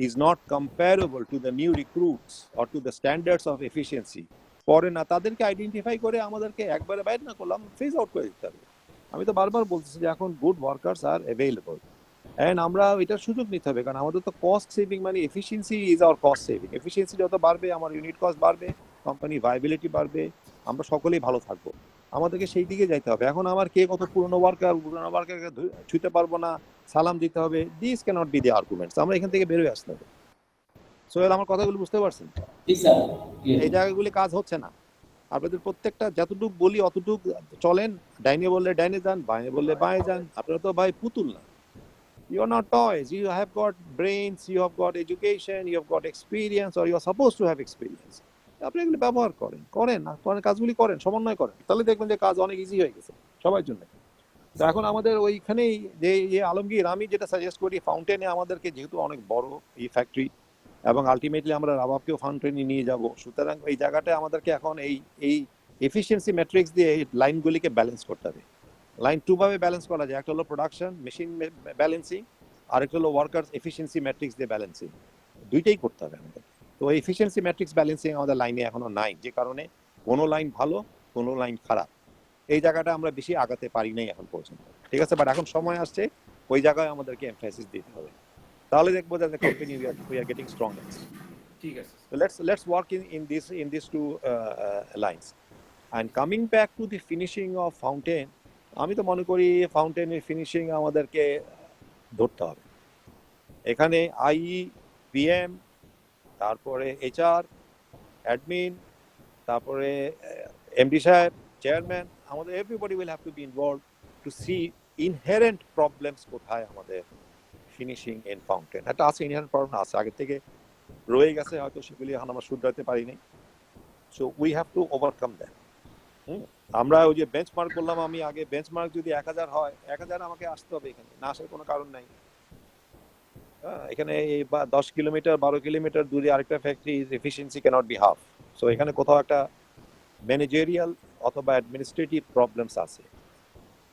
is not comparable to the new recruits or to the standards of efficiency, পরে না তাদেরকে আইডেন্টিফাই করে আমাদেরকে একবারে বাইরে না করলাম, ফেজ আউট করে দিতে হবে। আমি তো বারবার বলতেছি যে এখন good workers are available, and আমরা এটার সুযোগ নিতে হবে, কারণ আমাদের তো কস্ট সেভিং, মানে efficiency is our cost saving. Efficiency যত বাড়বে, আমার ইউনিট কস্ট বাড়বে, কোম্পানি ভাইবিলিটি বাড়বে, আমরা সকলেই ভালো থাকবো। আমাদেরকে সেই দিকে যাইতে হবে। এখন আমার কে কত পুরনো ওয়ার্কারকে ছুঁতে পারবো না, সালাম দিতে হবে, this cannot be the arguments. আমরা এখান থেকে বেরোয় আসতে হবে। সোহেল, আমার কথাগুলো বুঝতে পারছেন? জি স্যার। এই জায়গাগুলি কাজ হচ্ছে না। আপনাদের প্রত্যেকটা যতটুকু বলি অতটুকু চলেন, ডাইনে বললে ডাইনে যান, বাঁয়ে বললে বাঁয়ে যান। আপনারা তো ভাই পুতুল না, you are not toys, you have got brains, you have got education, you have got experience, or you are supposed to have experience. আপনি এগুলো ব্যবহার করেন না, কাজগুলি করেন, সমন্বয় করেন, তাহলে দেখবেন যে কাজ অনেক ইজি হয়ে গেছে সবার জন্য। তো এখন আমাদের ওইখানেই যে আলমগীর, আমি যেটা সাজেস্ট করি, ফাউন্টেনে আমাদেরকে যেহেতু অনেক বড় এই ফ্যাক্টরি, এবং আলটিমেটলি আমরা রাবাবকেও ফাউন্টেনে নিয়ে যাব, সুতরাং এই জায়গাটায় আমাদেরকে এখন এই এফিসিয়েন্সি ম্যাট্রিক্স দিয়ে এই লাইনগুলিকে ব্যালেন্স করতে হবে। লাইন 2 ভাবে ব্যালেন্স করা যায়, একটা হলো প্রোডাকশন মেশিন ব্যালেন্সিং, আর একটা হলো ওয়ার্কার্স এফিসিয়েন্সি ম্যাট্রিক্স দিয়ে ব্যালেন্সিং। দুইটাই করতে হবে আমাদের। তো এফিসিয়েন্সি ম্যাট্রিক্স ব্যালেন্সিং আমাদের লাইনে এখনো নাই, যে কারণে কোনো লাইন ভালো, কোনো লাইন খারাপ, এই জায়গাটা আমরা বেশি আগাতে পারি নাই এখন পর্যন্ত। ঠিক আছে, বাট এখন সময় আসছে ওই জায়গায় আমাদেরকে এমফাসিস দিতে হবে, তাহলে দেখবো যে company we are getting stronger. ঠিক আছে, so let's work in these two lines. And coming back to the finishing of fountain, আমি তো মনে করি ফাউন্টেনের ফিনিশিং আমাদেরকে ধরতে হবে। এখানে আইই, পিএম, তারপরে এইচআর, অ্যাডমিন, তারপরে এমডি সাহেব, চেয়ারম্যান, আমাদের everybody will have to be involved to see inherent problems কোথায় আমাদের ফিনিশিং ইন ফাউন্টেন। একটা আছে, ইনহেরেন্ট প্রবলেম আছে, আগে থেকে রয়ে গেছে, হয়তো সেগুলি এখন আমরা শুধরাতে পারিনি। So we have to overcome that. আমরা ওই যে বেঞ্চমার্ক বললাম, আমি আগে বেঞ্চমার্ক যদি 1000 হয়, 1000 আমাকে আসতে হবে, এখানে না আসার কোনো কারণ নাই। এখানে 10 কিলোমিটার 12 কিলোমিটার দূরে আরেকটা factory, efficiency cannot be half. So এখানে কোথাও একটা ম্যানেজারিয়াল অথবা অ্যাডমিনিস্ট্রেটিভ প্রবলেমস আছে,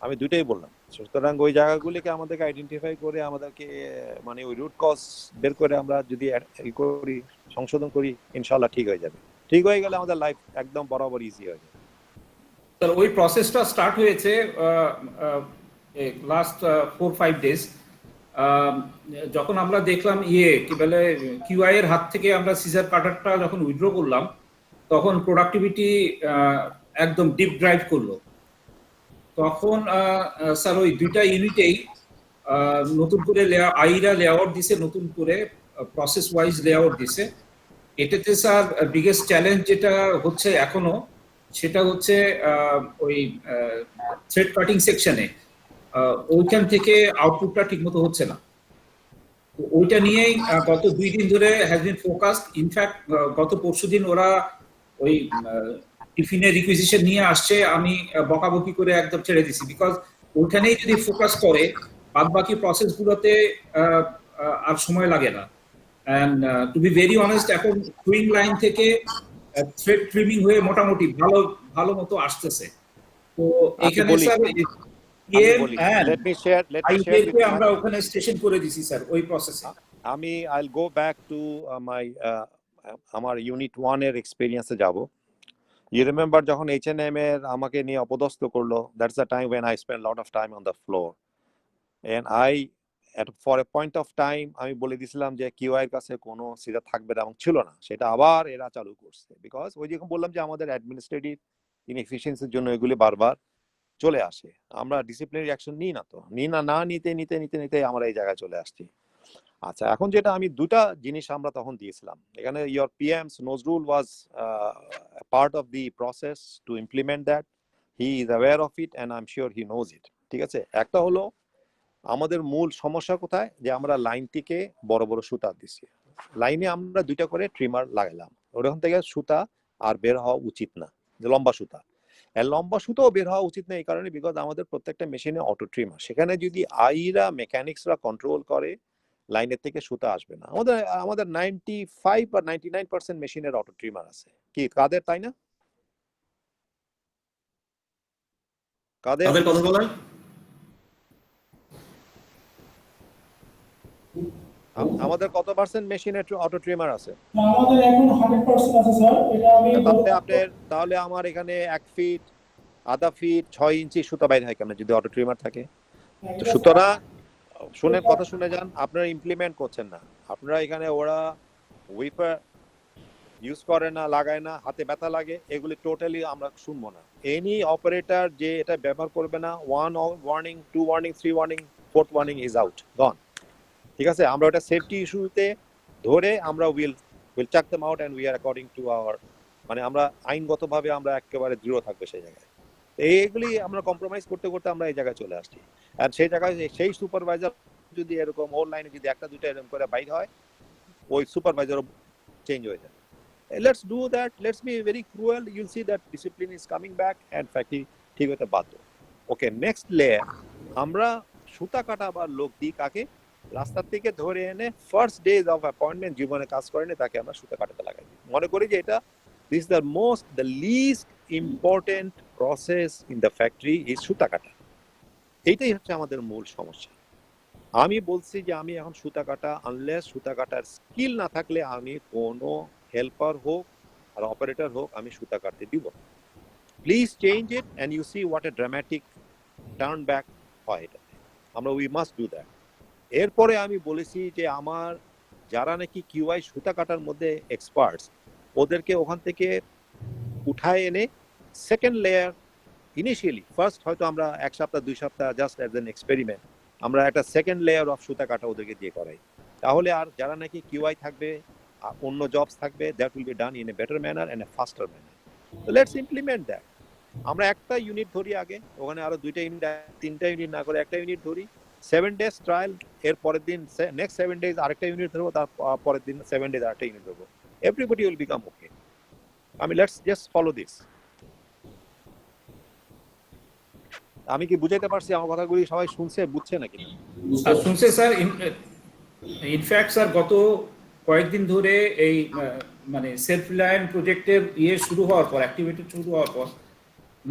আমি দুইটাই বললাম। সুতরাং ওই জায়গাগুলিকে আমাদেরকে আইডেন্টিফাই করে, আমাদেরকে মানে ওই রুট কজ বের করে আমরা যদি করি, সংশোধন করি, ইনশাল্লাহ ঠিক হয়ে যাবে। ঠিক হয়ে গেলে আমাদের লাইফ একদম বরাবর ইজি হয়ে যাবে। স্যার, ওই প্রসেসটা স্টার্ট হয়েছে লাস্ট 4-5 ডেজ। যখন আমরা দেখলাম কি বলে কিউআই এর হাত থেকে আমরা সিজার কাটারটা যখন উইথড্র করলাম, তখন প্রোডাক্টিভিটি একদম ডিপ ড্রাইভ করলো। তখন স্যার ওই দুইটা ইউনিটেই নতুন করে আইরা লেআউট দিছে, নতুন করে প্রসেস ওয়াইজ লেআউট দিছে। এটাতে স্যার বিগেস্ট চ্যালেঞ্জ যেটা হচ্ছে এখনো, সেটা হচ্ছে ওই থ্রেড কাটিং সেকশনে ওইখান থেকে আউটপুটটা ঠিকমতো হচ্ছে না। ওইটা নিয়েই গত 2 দিন ধরে হ্যাজ বিন ফোকাসড। ইনফ্যাক্ট গত পরশুদিন ওরা ওই টিফিনের রিকুইজিশন নিয়ে আসছে, আমি বকাবকি করে একদম ছেড়ে দিছি, বিকজ ওইখানেই যদি ফোকাস করে বাদ বাকি প্রসেসগুলোতে আর সময় লাগে না। And to be very honest এখন সুইং লাইন থেকে থ্রেড ট্রিমিং হয়ে মোটামুটি ভালো ভালো মতো আসতেছে। তো এখানে বলি, sir let me share with you আমরা ওখানে স্টেশন করে দিছি স্যার ওই প্রসেসে। আমি I'll go back to my আমার ইউনিট 1 এর এক্সপেরিয়েন্সে যাব। You remember যখন H&M এর আমাকে নিয়ে অপদস্থ করলো, that's the time when I spent a lot of time on the floor, and for a point of time আমি বলে দিছিলাম যে QI এর কাছে কোনো সিধা থাকবে না এবং ছিল না, সেটা আবার এরা চালু করছে, বিকজ ওই যেরকম বললাম যে আমাদের অ্যাডমিনিস্ট্রেটিভ ইনএফিসিয়েন্সির জন্য এগুলি বারবার চলে আসে। আমরা ডিসিপ্লিনারি অ্যাকশন নিই না, তো নিতে আমরা এই জায়গায় চলে আসছি। আচ্ছা, এখন যেটা আমি দুটা জিনিস আমরা তখন দিয়েছিলাম এখানে, your PM's Nozrul was part of the process to implement that. He is aware of it and I'm sure he knows it. ঠিক আছে, একটা হলো আমাদের মূল সমস্যা কোথায়, যে আমরা লাইনটিকে বড় বড় সুতা দিছি, লাইনে আমরা দুইটা করে ট্রিমার লাগালাম, ওখান থেকে সুতা আর বের হওয়া উচিত না, যে লম্বা সুতা, লম্বা সুতাও বের হওয়া উচিত না এই কারণে বিকজ আমাদের প্রত্যেকটা মেশিনে অটো ট্রিমার, সেখানে যদি মেকানিক্সরা কন্ট্রোল করে লাইনের থেকে সুতা আসবে না। আমাদের 95 বা 99% মেশিনের অটো ট্রিমার আছে, কি কাদের, তাই না? কাদের কথা বলেন। আমাদের কত পার্সেন্ট মেশিনে অটো ট্রিমার আছে? আমাদের এখন 100% আছে স্যার, এটা আমি তাহলে আমার এখানে 1 ফিট, আধা ফিট, 6 ইঞ্চি সুতা বাইরে হয় কেন যদি অটো ট্রিমার থাকে? তো সুতরাং শুনে কথা শুনে যান, আপনারা ইমপ্লিমেন্ট করছেন না, আপনারা এখানে ওরা উইপার ইউজ করে না, লাগায় না, হাতে ব্যথা লাগে, এগুলি টোটালি আমরা শুনবো না। এনি অপারেটর যে এটা ব্যবহার করবে না, 1 warning, 2 warning, 3 warning, 4th warning is out, gone. ঠিক আছে, আমরা ওটা সেফটি ইস্যুতে ধরে আমরা will chuck them out and we are according to our, মানে আমরা আইনগতভাবে আমরা একেবারে দৃঢ় থাকবে সেই জায়গায়। এইগুলি আমরা কম্প্রোমাইজ করতে করতে আমরা এই জায়গায় চলে আসছি। আর সেই জায়গায় সেই সুপারভাইজার যদি এরকম ওর লাইনে যদি একটা দুইটা এরকম করে বাইর হয়, ওই সুপারভাইজারও চেঞ্জ হয়ে যায়। Let's do that. Let's be very cruel. You'll see that discipline is coming back and faculty ঠিক হতে বাধ্য। ওকে, নেক্সট লেয়ার, আমরা সুতা কাটা বা লোক দিই কাকে, রাস্তা থেকে ধরে এনে ফার্স্ট ডেজ অফ অ্যাপয়েন্টমেন্ট জীবনে কাজ করেনি তাকে আমরা সুতা কাটাতে লাগাই। মনে করি যে এটা this the least important process in the factory is সুতা কাটা। এইটাই হচ্ছে আমাদের মূল সমস্যা। আমি বলছি যে আমি এখন সুতা কাটা, আনলেস সুতা কাটার স্কিল না থাকলে আমি কোনো হেল্পার হোক আর অপারেটর হোক আমি সুতা কাটতে দিব। Please change it and you see what a dramatic turn back হয় এটাতে। আমরা উই মাস্ট ডু দ্যাট। এরপরে আমি বলেছি যে আমার যারা নাকি কিউআই সুতা কাটার মধ্যে এক্সপার্টস, ওদেরকে ওখান থেকে উঠায় এনে সেকেন্ড লেয়ার, ইনিশিয়ালি ফার্স্ট হয়তো আমরা 1 সপ্তাহ 2 সপ্তাহ জাস্ট অ্যাজ এন এক্সপেরিমেন্ট আমরা একটা সেকেন্ড লেয়ার অফ সুতা কাটা ওদেরকে দিয়ে করাই। তাহলে আর যারা নাকি কিউআই থাকবে, অন্য জবস থাকবে, that will be done in a better manner and a faster manner. So let's implement that. আমরা একটা ইউনিট ধরি আগে, ওখানে আরো 2টা ইউনিট, 3টা ইউনিট না করে একটা ইউনিট ধরি, 7 days ট্রায়াল, এর পরের দিন নেক্সট 7 days আরেকটা ইউনিট ধরবো, তার পরের দিন 7 days আরেকটা ইউনিট ধরবো। Everybody will become okay. Let's just follow this. আমি কি বুঝাইতে পারছি? আমার কথাগুলি সবাই শুনছে, বুঝছে নাকি? শুনছে স্যার। ইনফ্যাক্ট স্যার গত কয়েকদিন ধরে এই মানে সেলফ রিলায়েন্ট প্রজেক্টের শুরু হওয়ার পর, অ্যাক্টিভিটি শুরু হওয়ার পর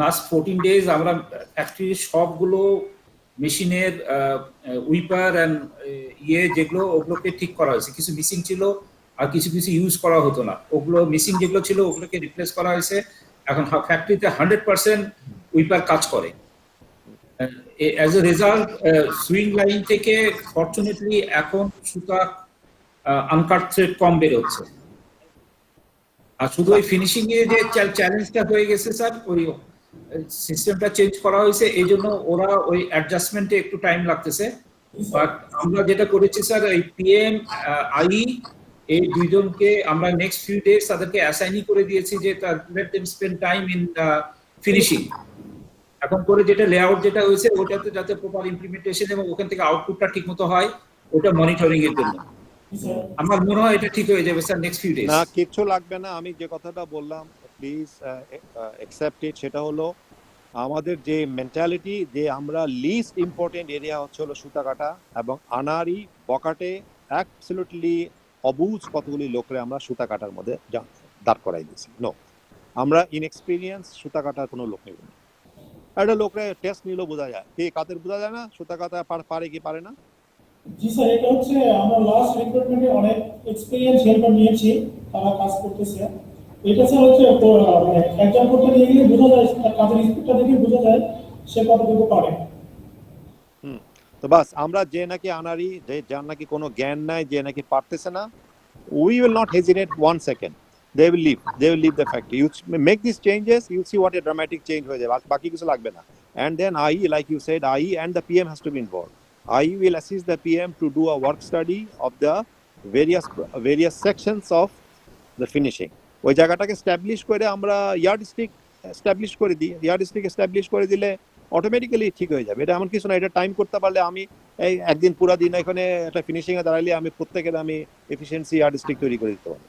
লাস্ট 14 days আমরা ফ্যাক্টরির সবগুলো মেশিনের উইপার অ্যান্ড যেগুলো ওগুলোকে ঠিক করা হয়েছে। কিছু মিসিং ছিল আর কিছু ইউজ করা হতো না, ওগুলো মিসিং যেগুলো ছিল ওগুলোকে রিপ্লেস করা হয়েছে। এখন ফ্যাক্টরিতে 100% উইপার কাজ করে। As a result swing line থেকে ফরচুনেটলি এখন সুতা আনকাট থ্রেড কম বের হচ্ছে। আর শুধু ওই ফিনিশিং এ যে চ্যালেঞ্জটা হয়ে গেছে স্যার, ওই সিস্টেমটা চেঞ্জ করা হয়েছে, এই জন্য ওরা ওই অ্যাডজাস্টমেন্টে একটু টাইম লাগতেছে। বাট আমরা যেটা করেছি স্যার, এই পিএম আই এই দুইজনকে আমরা নেক্সট ফিউ ডেজ তাদেরকে অ্যাসাইনি করে দিয়েছি যে let them spend time in finishing. এখন করে যেটা লেআউট যেটা হয়েছে ওটাতে যাতে প্রপার ইমপ্লিমেন্টেশন এবং ওখান থেকে আউটপুটটা ঠিকমতো হয়, ওটা মনিটরিং এর জন্য আমার মনে হয় এটা ঠিক হয়ে যাবে স্যার নেক্সট ফিউ ডেজ। না, কিচ্ছু লাগবে না। আমি যে কথাটা বললাম প্লিজ অ্যাকসেপ্ট ইট। সেটা হলো আমাদের যে মেন্টালিটি, যে আমরা লিস্ট ইম্পর্টেন্ট এরিয়া হচ্ছে হলো সুতা কাটা এবং আনারি বকাটে অ্যাবসলিউটলি অবুঝ কতগুলি লোকরে আমরা সুতা কাটার মধ্যে দাঁড় করাই দিয়েছি। নো, আমরা ইনএক্সপিরিয়েন্স সুতা কাটার কোনো লোক নেব না। একটা লোকরে টেস্ট নিলেও বোঝা যায়, কে কাদের বোঝা যায় না সুতা কাটা পারে কি পারে না। জি স্যার, এটা হচ্ছে আমরা লাস্ট রিক্রুটমেন্টে অনেক এক্সপেরিয়েন্স হেল্পার নিয়েছি, তারা কাজ করতেছে। এটা স্যার হচ্ছে মানে একজন করতে নিয়ে গেলে বোঝা যায়, তার কাজের স্পিডটা দেখে বোঝা যায় সে কতটুকু পারে। তো বাস আমরা যে নাকি আনারি, যে যার নাকি কোনো জ্ঞান নাই, যে নাকি পারতেছে না, we will not hesitate 1 second. They will leave the factory. You make these changes, you see what a dramatic change হয়ে যাবে, বাকি কিছু লাগবে না। And then IE, like you said, IE and the PM has to be involved. IE will assist the PM to do a work study of the various sections of the finishing. ওই জায়গাটাকে establish করে আমরা ইয়ার্ডস্টিক establish করে দিই, ইয়ার্ডস্টিক establish করে দিলে অটোমেটিক্যালি ঠিক হয়ে যাবে। এটা এমন কিছু না, এটা টাইম করতে পারলে আমি এই একদিন পুরো দিন এখানে একটা ফিনিশিং এ দাঁড়াইলে আমি প্রত্যেকের আমি এফিসিয়েন্সি ইয়ার্ডস্টিক তৈরি করে দিতে পারবো।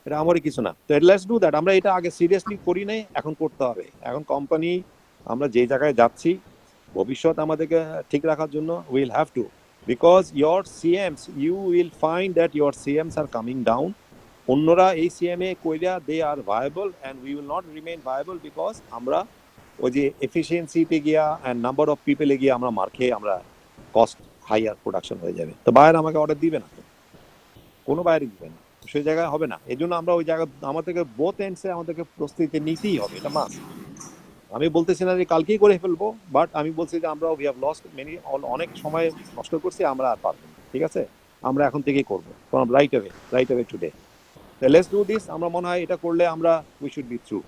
এটা আমারই কিছু না। তো লেটস ডু দ্যাট। আমরা এটা আগে সিরিয়াসলি করি নাই, এখন করতে হবে। এখন কোম্পানি আমরা যে জায়গায় যাচ্ছি, ভবিষ্যৎ আমাদেরকে ঠিক রাখার জন্য will have to, because your CMs, you will find that your CMs are coming down. অন্যরা এই সিএমএ কইরা they are viable and we will not remain viable, because আমরা ওই যে এফিসিয়েন্সিতে গিয়া অ্যান্ড নাম্বার অফ পিপলে গিয়ে আমরা মার খেয়ে আমরা কস্ট হাইয়ার প্রোডাকশন হয়ে যাবে। তো বায়ার আমাকে অর্ডার দিবে না, কোনো বায়ারই দিবে না, সেই জায়গায় হবে না। এই জন্য আমরা ওই জায়গা আমাদেরকে বোথ এন্ডসে আমাদেরকে প্রস্তুতি নিতেই হবে, এটা মাস্ট। আমি বলতেছি না যে কালকেই করে ফেলবো, বাট আমি বলছি যে আমরা উই হ্যাভ লস্ট অনেক সময় নষ্ট করছি, আমরা আর পারবো না। ঠিক আছে, আমরা এখন থেকেই করবো, right away today. Let's do this. আমরা মনে হয় এটা করলে আমরা উই শুড বি থ্রু।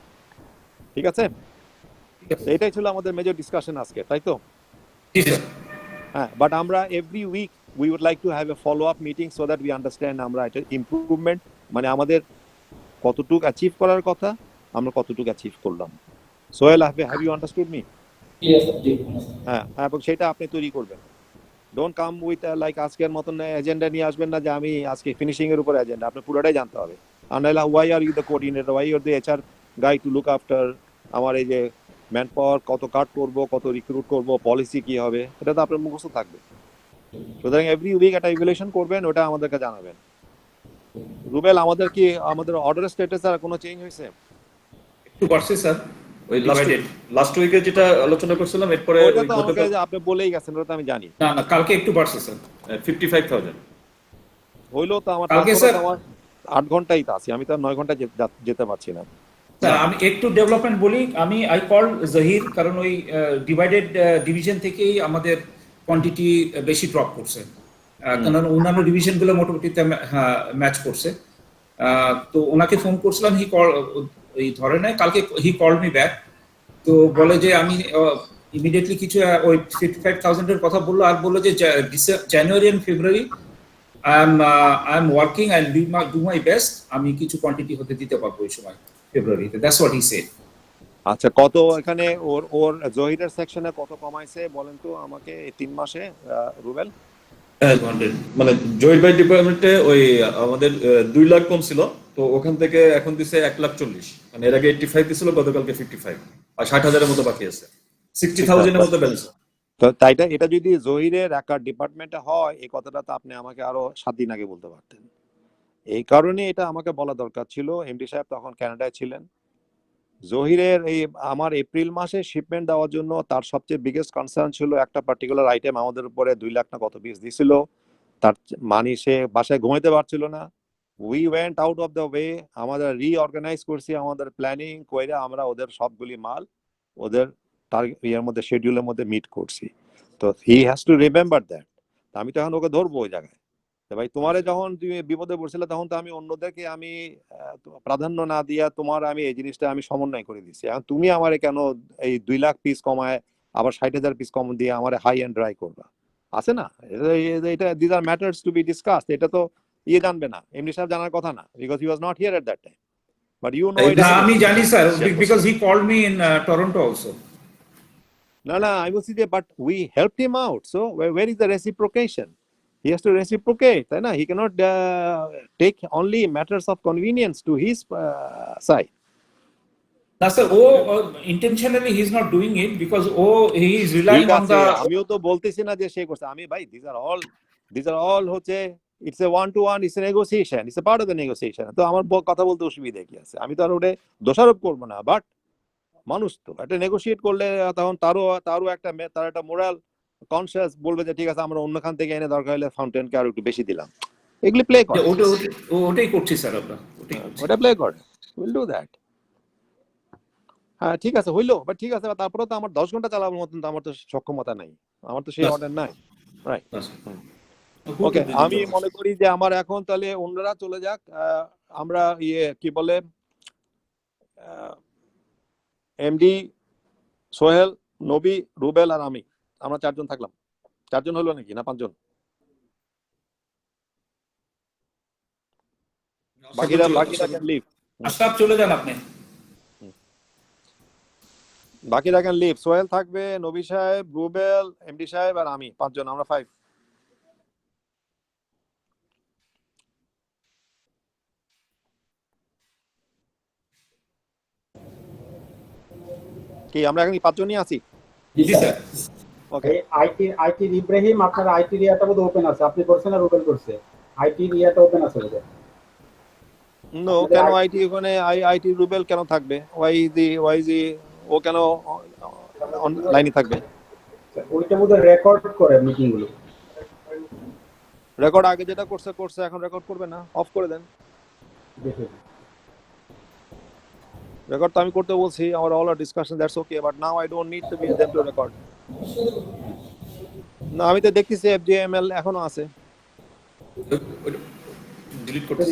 ঠিক আছে, এটাই ছিল আমাদের মেজর ডিসকাশন আজকে, তাই তো? হ্যাঁ, বাট আমরা every week we would like to have a follow up meeting so that we understand আমরা এটা ইমপ্রুভমেন্ট মানে আমাদের কতটুকু অ্যাচিভ করার কথা, আমরা কতটুকু অ্যাচিভ করলাম। Sohel, have you understood me? Yes, জি। হ্যাঁ, এবং সেটা আপনি তৈরি করবেন। ডোন্ট কাম উইথ লাইক আজকের মতন এজেন্ডা নিয়ে আসবেন না যে আমি আজকে ফিনিশিং এর উপর এজেন্ডা, আপনি পুরোটাই জানতে হবে। আনলাইলা why are you the coordinator, why you are the HR guy to look after আমার এই যে ম্যান পাওয়ার, কত কাট করব, কত রিক্রুট করব, পলিসি কি হবে, এটা তো আপনার মুখস্থ থাকবে। সুতরাং এভরি উইক একটা ইভ্যালুয়েশন করবেন, ওটা আমাদেরকে জানাবেন। রুবেল, আমাদের কি আমাদের অর্ডার স্ট্যাটাস আর কোনো চেঞ্জ হয়েছে? একটু বাড়ছে স্যার, ওই লাস্ট উইকে যেটা আলোচনা করছিলাম এরপরে ওটা তো আমাকে আপনি বলেই গেছেন, ওটা তো আমি জানি। না কালকে একটু বাড়ছে স্যার, 55,000 হইলো। তো আমার কালকে স্যার আমার 8 ঘন্টাই তো আছি, আমি তো 9 ঘন্টা যেতে পারছি না। স্যার আমি একটু ডেভেলপমেন্ট বলি। আই কল জহির, কারণ ওই ডিভাইডেড ডিভিশন থেকেই আমাদের কোয়ান্টিটি বেশি ড্রপ করছে, কারণ অন্যান্য ডিভিশনগুলো মোটামুটি ম্যাচ করছে। তো ওনাকে ফোন করছিলাম, হি কল ওই ধরে নাই, কালকে হি কলড মি ব্যাক। তো বলে যে আমি ইমিডিয়েটলি কিছু ওই 55,000 এর কথা বললো, আর বললো যে January and February I am working, I will do my best, আমি কিছু কোয়ান্টিটি হতে দিতে পারবো ওই সময় ফেব্রুয়ারিতে। That's what he said. আচ্ছা, কত এখানে ওর জহিরের সেকশনে কত কমাইছে বলেন তো আমাকে এই 3 মাসে রুবেল? মানে জহির ভাই ডিপার্টমেন্টে ওই আমাদের 2 লাখ কম ছিল, তো ওখান থেকে এখন দিছে 1,40,000। মানে এর আগে 85 দিছিল, গতকালকে 55, আর 60,000 এর মতো বাকি আছে, 60,000 এর মতো ব্যালেন্স। তো এটা যদি জহিরের একার ডিপার্টমেন্টে হয়, এই কথাটা তো আপনি আমাকে আরো 7 দিন আগে বলতে পারতেন। এই কারণে এটা আমাকে বলা দরকার ছিল। এমডি সাহেব তখন কানাডায় ছিলেন। জহিরের এই আমার এপ্রিল মাসে শিপমেন্ট দেওয়ার জন্য তার সবচেয়ে বিগেস্ট কনসার্ন ছিল একটা পার্টিকুলার আইটেম আমাদের উপরে 2 লাখ না কত পিস দিছিল, তার মানে সে বাসায় ঘুমাইতে পারছিল না। We went out of the way, আমাদের রিঅর্গানাইজ করছি, আমাদের প্ল্যানিং করে আমরা ওদের সবগুলি মাল ওদের টার্গেট ইয়ের মধ্যে শিডিউলের মধ্যে মিট করছি। তো he has to remember that. আমি তো এখন ওকে ধরবো ওই জায়গায়, ভাই তোমারে যখন তুমি বিপদে পড়ছিলে তখন তো আমি অন্যদেরকে আমি প্রাধান্য না দিয়া তোমার আমি এই জিনিসটা আমি সমন্বয় করে দিচ্ছি। এখন তুমি আমারে কেন এই 2 লাখ পিস কমায় আবার 60,000 পিস কম দিয়ে আমারে হাই এন্ড ড্রাই করবা? আছে না, এটা this are matters to be discussed. এটা তো জানবে না, এমনি সাহেব জানার কথা না, because he was not here at that time, but you know it. আমি জানি sir, because he called me in Toronto also. না I will see that, but we helped him out, so where is the reciprocation? He has to reciprocate, তাই না? He cannot take only matters of convenience to his side. না স্যার, ও intentionally he is not doing it because he is relying on the। আমিও তো বলতেছি না যে সে করছে, আমি ভাই these are all হচ্ছে it's a one to one, it's a negotiation, it's a part of the negotiation. তো আমার কথা বলতে অসুবিধা কি আছে? আমি তো আর ওটা দোষারোপ করবো না, বাট মানুষ তো একটা নেগোশিয়েট করলে তখন তারও একটা মোরাল কনসিয়াস বলবে যে ঠিক আছে আমরা অন্যখান থেকে এনে দরকার হলে ফাউন্টেনকে আরো একটু বেশি দিলাম। এগুলি প্লে করে, ওটাই করছি স্যার আমরা, ওটাই করছি। ওটা প্লে করে, উইল ডু দ্যাট। হ্যাঁ ঠিক আছে হইলো, বাট ঠিক আছে, তারপরে তো আমার 10 ঘন্টা চালাবার মতন তো আমার তো সক্ষমতা নাই, আমার তো সেই অর্ডার নাই, রাইট? ওকে, আমি মনে করি যে আমার এখন তাহলে অন্যরা চলে যাক, আমরা কি বলে এমডি, সোহেল, নবী, রুবেল আর আমরা 4 জন থাকলাম। 4 জন হলো নাকি না 5 জন? বাকিরা ক্যান লিভ, আশরাফ চলে যান আপনি। বাকিরা ক্যান লিভ। সোহেল থাকবে, নবী সাহেব, রুবেল, এমডি সাহেব আর আমি, 5 জন, আমরা 5। কি আমরা এখন 5 জনই আছি? জি স্যার। ওকে, আইটি ইব্রাহিম, আপনার আইটি ইয়াটা বোধ ওপেন আছে, আপনি করছেন আর রুবেল করছে, আইটি ইয়াটা ওপেন আছে বোধ। নো, কেন আইটি ওখানে আইটি রুবেল কেন থাকবে? ওয়াইজি ও কেন লাইনে থাকবে? ওইটা বোধ রেকর্ড করে মিটিং গুলো। রেকর্ড আগে যেটা করছে এখন রেকর্ড করবে না, অফ করে দেন। রেকর্ড তো আমি করতে বলছি, আমার অল আর discussion, that's okay, but now I don't need to be them to record. না আমি তো দেখতেছি এফজিএমএল এখনো আছে। ডিলিট করতে